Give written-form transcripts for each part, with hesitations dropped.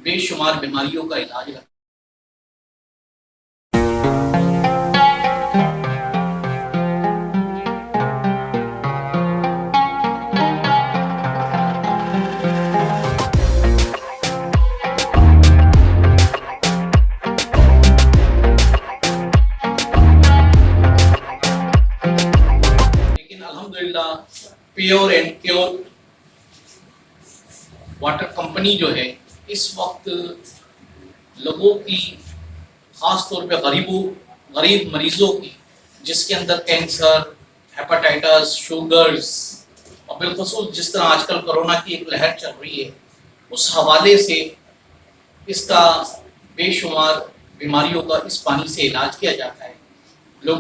बेशुमार बीमारियों का इलाज है। लेकिन अल्हम्दुलिल्लाह pure and cure water company जो है इस वक्त लोगों की, ख़ास तौर पे गरीब मरीज़ों की, जिसके अंदर कैंसर, हेपेटाइटिस, शुगर्स और बिलखुसूस जिस तरह आजकल कोरोना की एक लहर चल रही है, उस हवाले से इसका बेशुमार बीमारियों का इस पानी से इलाज किया जाता है। लोग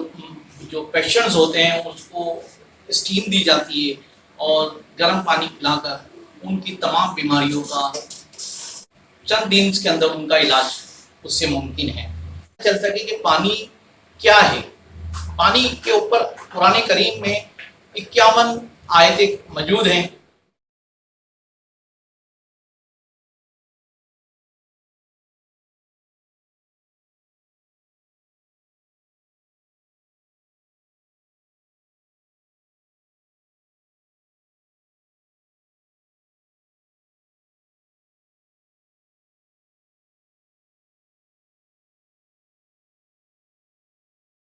जो पेशेंट्स होते हैं उसको स्टीम दी जाती है और गर्म पानी पिलाकर उनकी तमाम बीमारियों का चंद दिन के अंदर उनका इलाज उससे मुमकिन है। चल सके कि पानी क्या है। पानी के ऊपर कुरान करीम में 51 आयतें मौजूद हैं।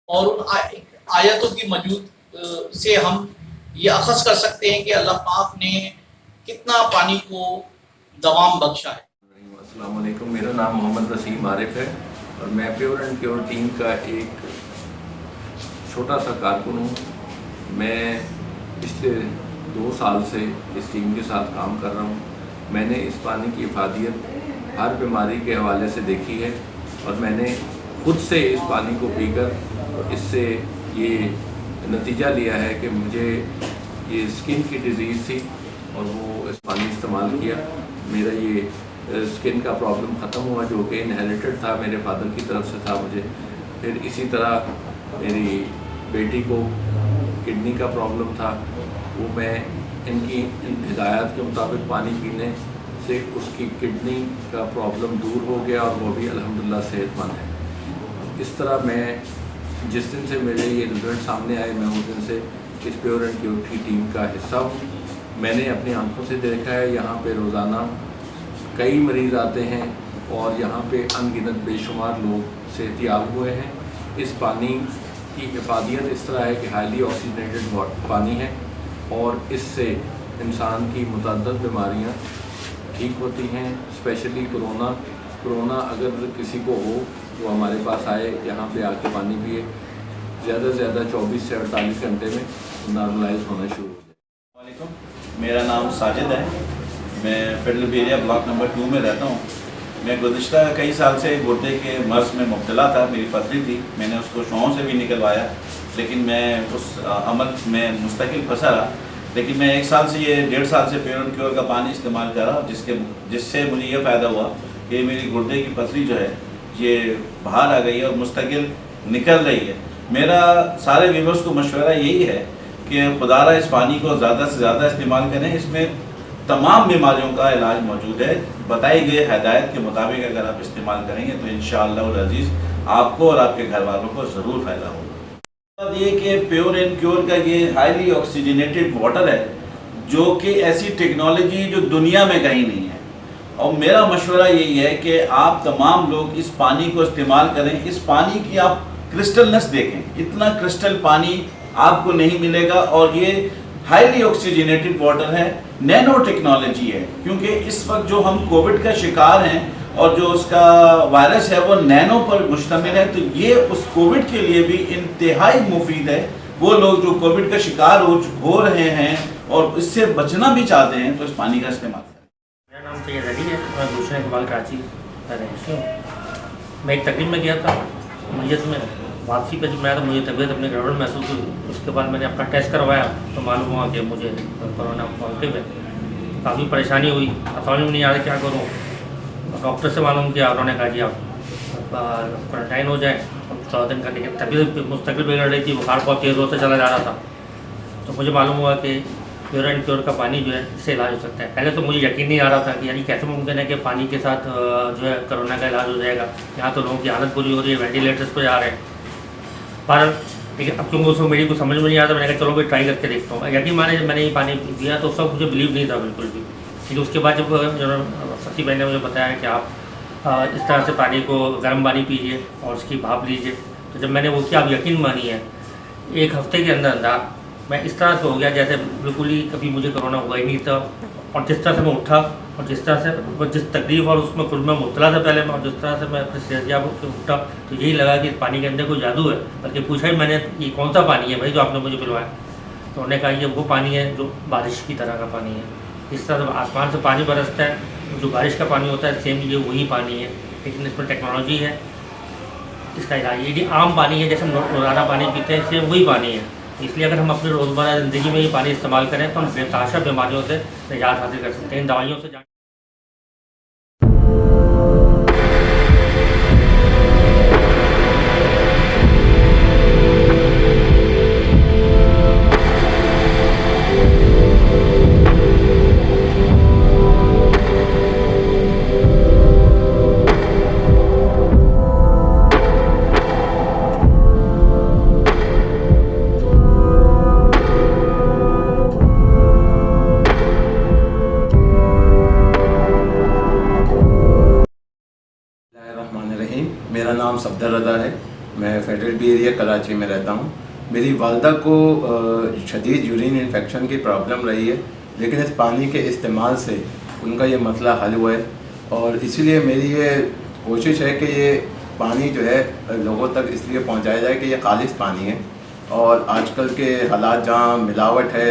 और उन आयतों की मौजूद से हम ये अखज़ कर सकते हैं कि अल्लाह पाक ने कितना पानी को दवाम बख्शा है। अस्सलाम वालेकुम, मेरा नाम मोहम्मद वसीम आरिफ है और मैं प्योर एंड क्योर टीम का एक छोटा सा कारकुन हूँ। मैं पिछले 2 साल से इस टीम के साथ काम कर रहा हूँ। मैंने इस पानी की इफादियत हर बीमारी के हवाले से देखी है और मैंने खुद से इस पानी को पीकर इससे ये नतीजा लिया है कि मुझे ये स्किन की डिज़ीज़ थी और वो इस पानी इस्तेमाल किया, मेरा ये स्किन का प्रॉब्लम ख़त्म हुआ जो कि इनहेरिटेड था, मेरे फादर की तरफ से था मुझे। फिर इसी तरह मेरी बेटी को किडनी का प्रॉब्लम था, वो मैं इनकी हिदायत के मुताबिक पानी पीने से उसकी किडनी का प्रॉब्लम दूर हो गया और वो भी अल्हम्दुलिल्लाह सेहतमंद है। इस तरह मैं जिस दिन से मेरे ये रिज़ल्ट सामने आए, मैं उस दिन से इस प्योर एंड क्योर की टीम का हिस्सा हूँ। मैंने अपनी आंखों से देखा है, यहाँ पे रोज़ाना कई मरीज़ आते हैं और यहाँ पे अनगिनत बेशुमार लोग सेहतियाब हुए हैं। इस पानी की इफादियत इस तरह है कि हाईली ऑक्सीजनेटेड पानी है और इससे इंसान की मुतअद्दिद बीमारियाँ ठीक होती हैं। स्पेशली कोरोना अगर किसी को हो वो हमारे पास आए, यहाँ पे आके पानी पिए, ज़्यादा से ज़्यादा 24 से 48 घंटे में नॉर्मलाइज होना शुरू हो जाए। वालेकुम, मेरा नाम साजिद है। मैं फेडरल एरिया ब्लॉक नंबर 2 में रहता हूँ। मैं गुज़िश्ता कई साल से गुर्दे के मर्ज़ में मुब्तला था, मेरी पथरी थी। मैंने उसको शौक़ से भी निकलवाया, लेकिन मैं उस अमल में मुस्तकिल फंसा रहा। लेकिन मैं 1 साल से, ये 1.5 साल से प्योर एंड क्योर का पानी इस्तेमाल कर रहा, जिससे मुझे ये फ़ायदा हुआ कि मेरी गुर्दे की पथरी जो है ये बाहर आ गई है और मुस्तकिल निकल रही है। मेरा सारे व्यूअर्स को मशवरा यही है कि खुदारा इस पानी को ज़्यादा से ज़्यादा इस्तेमाल करें। इसमें तमाम बीमारियों का इलाज मौजूद है। बताई गई हिदायत के मुताबिक अगर आप इस्तेमाल करेंगे तो इंशाअल्लाह अज़ीज़ आपको और आपके घर वालों को ज़रूर फ़ायदा होगा। ये कि प्योर एंड क्योर का ये हाईली ऑक्सीजनेटेड वाटर है, जो कि ऐसी टेक्नोलॉजी जो दुनिया में कहीं नहीं है। और मेरा मशवरा यही है कि आप तमाम लोग इस पानी को इस्तेमाल करें। इस पानी की आप क्रिस्टलनेस देखें, इतना क्रिस्टल पानी आपको नहीं मिलेगा और ये हाईली ऑक्सीजनेटेड वाटर है, नैनो टेक्नोलॉजी है। क्योंकि इस वक्त जो हम कोविड का शिकार हैं और जो उसका वायरस है वो नैनो पर मुश्तमिल है, तो ये उस कोविड के लिए भी इंतहाई मुफीद है। वो लोग जो कोविड का शिकार हो रहे हैं और इससे बचना भी चाहते हैं तो इस पानी का इस्तेमाल करें। मेरा नाम सैयद अली है, मैं दूसरे इकबाल कराची का रही हूँ। मैं एक तकरीब में गया था नीयत में, वापसी पर जब मैं तो मुझे तबीयत अपने गड़बड़ महसूस हुई। उसके बाद मैंने अपना टेस्ट करवाया तो मालूम हुआ कि मुझे कोरोना पॉजिटिव है। काफ़ी परेशानी हुई, समझ में नहीं आ रहा क्या करूँ। डॉक्टर से मालूम किया, उन्होंने कहा जी आप क्वारंटाइन हो जाए। 14 दिन का, लेकिन तबीयत मुस्तकिल बिगड़ रही थी, बुखार बहुत तेज़ होता चला जा रहा था। तो मुझे मालूम हुआ कि प्योर एंड प्योर का पानी जो है इससे इलाज हो सकता है। पहले तो मुझे यकीन नहीं आ रहा था कि यानी कैसे मुमकिन है कि पानी के साथ जो है कोरोना का इलाज हो जाएगा। यहाँ तो लोगों की हालत बुरी हो रही है, वेंटिलेटर्स पर जा रहे हैं। पर लेकिन अब क्योंकि उसमें मेरी कुछ समझ में नहीं आता, मैंने कहा चलो भाई ट्राई करके देखता हूँ। यकीन माने मैंने ये पानी पिया तो सब मुझे बिलीव नहीं था बिल्कुल भी। लेकिन उसके बाद जब सची बहन ने मुझे बताया कि आप इस तरह से पानी को गर्म पानी पीजिए और उसकी भाप लीजिए, तो जब मैंने वो किया, आप यकीन मानिए 1 हफ्ते के अंदर अंदर मैं इस तरह से हो गया जैसे बिल्कुल ही कभी मुझे कोरोना हुआ ही नहीं था। और जिस तरह से मैं उठा और जिस तरह से जिस तकलीफ और उसमें खुद में मुब्तला था पहले मैं, और जिस तरह से मैं अपने सेहतियाब होकर उठा तो यही लगा कि इस पानी के अंदर कोई जादू है। बल्कि पूछा ही मैंने ये कौन सा पानी है भाई जो आपने मुझे पिलवाया, तो उन्होंने कहा ये वो पानी है जो बारिश की तरह का पानी है। इस तरह से आसमान से पानी बरसता है, जो बारिश का पानी होता है सेम ये वही पानी है, लेकिन इसमें टेक्नोलॉजी है। इसका इलाज ये आम पानी है, जैसे हम रोज़ाना पानी पीते हैं सेम वही पानी है। इसलिए अगर हम अपनी रोज़मर्रा ज़िंदगी में ये पानी इस्तेमाल करें तो हम बेतहाशा बीमारियों से निजात हासिल कर सकते हैं, दवाइयों से। मेरा नाम सफदर रज़ा है। मैं फेडरल बी एरिया कराची में रहता हूँ। मेरी वालदा को शदीद यूरिन इन्फेक्शन की प्रॉब्लम रही है, लेकिन इस पानी के इस्तेमाल से उनका ये मसला हल हुआ है। और इसीलिए मेरी ये कोशिश है कि ये पानी जो है लोगों तक इसलिए पहुँचाया जाए कि ये खालिश पानी है। और आजकल के हालात जहाँ मिलावट है,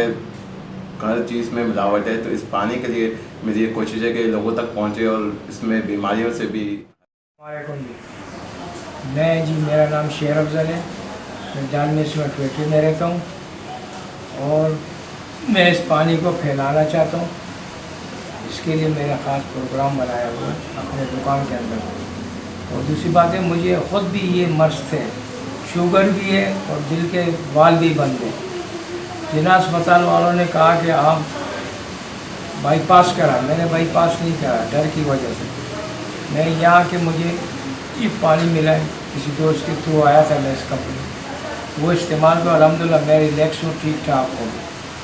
हर चीज़ में मिलावट है, तो इस पानी के लिए मेरी ये कोशिश है कि लोगों तक पहुँचे और इसमें बीमारियों से भी। मैं जी, मेरा नाम शेर अफजल है। मैं जान में इसमें ट्वेटी में रहता हूँ और मैं इस पानी को फैलाना चाहता हूँ। इसके लिए मेरा ख़ास प्रोग्राम बनाया हुआ है अपने दुकान के अंदर। और दूसरी बात है, मुझे ख़ुद भी ये मर्ज़ थे, शुगर भी है और दिल के वाल भी बंद हैं। जिना अस्पताल वालों ने कहा कि आप बाईपास करा, मैंने बाईपास नहीं करा डर की वजह से। मैं यहाँ के मुझे ये पानी मिला है, किसी दोस्त के थ्रू आया था मैं इस कंपनी, वो इस्तेमाल को अल्हम्दुलिल्लाह मैं रिलैक्स हूँ, ठीक ठाक हूँ,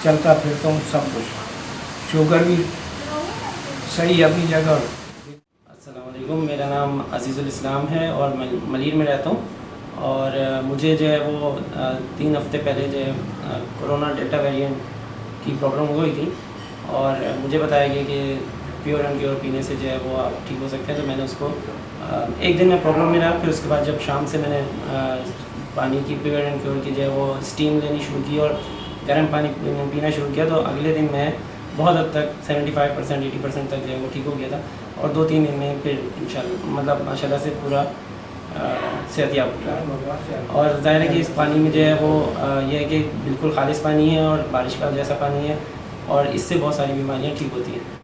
चलता फिरता हूँ, सब कुछ, शुगर भी सही अपनी जगह। अस्सलाम वालेकुम, मेरा नाम अज़ीज़ुल इस्लाम है और मैं मलीर में रहता हूँ। और मुझे जो है वो 3 हफ्ते पहले जो है कोरोना डेल्टा वेरिएंट की प्रॉब्लम हुई थी और मुझे बताया गया कि प्योर एंड प्योर पीने से जो है वो आप ठीक हो सकते हैं। तो मैंने उसको एक दिन में प्रॉब्लम में रहा। फिर उसके बाद जब शाम से मैंने पानी की प्योर एंड प्योर की जो है वो स्टीम लेनी शुरू की और गर्म पानी पीना शुरू किया, तो अगले दिन मैं बहुत हद तक 75% 80% तक जो है वो ठीक हो गया था। और 2-3 दिन में फिर इंशाल्लाह मतलब माशाल्लाह से पूरा सेहतियाब हो गया। और ज़ाहिर है कि इस पानी में जो है वो ये है कि बिल्कुल खालिश पानी है और बारिश का जैसा पानी है और इससे बहुत सारी बीमारियाँ ठीक होती हैं।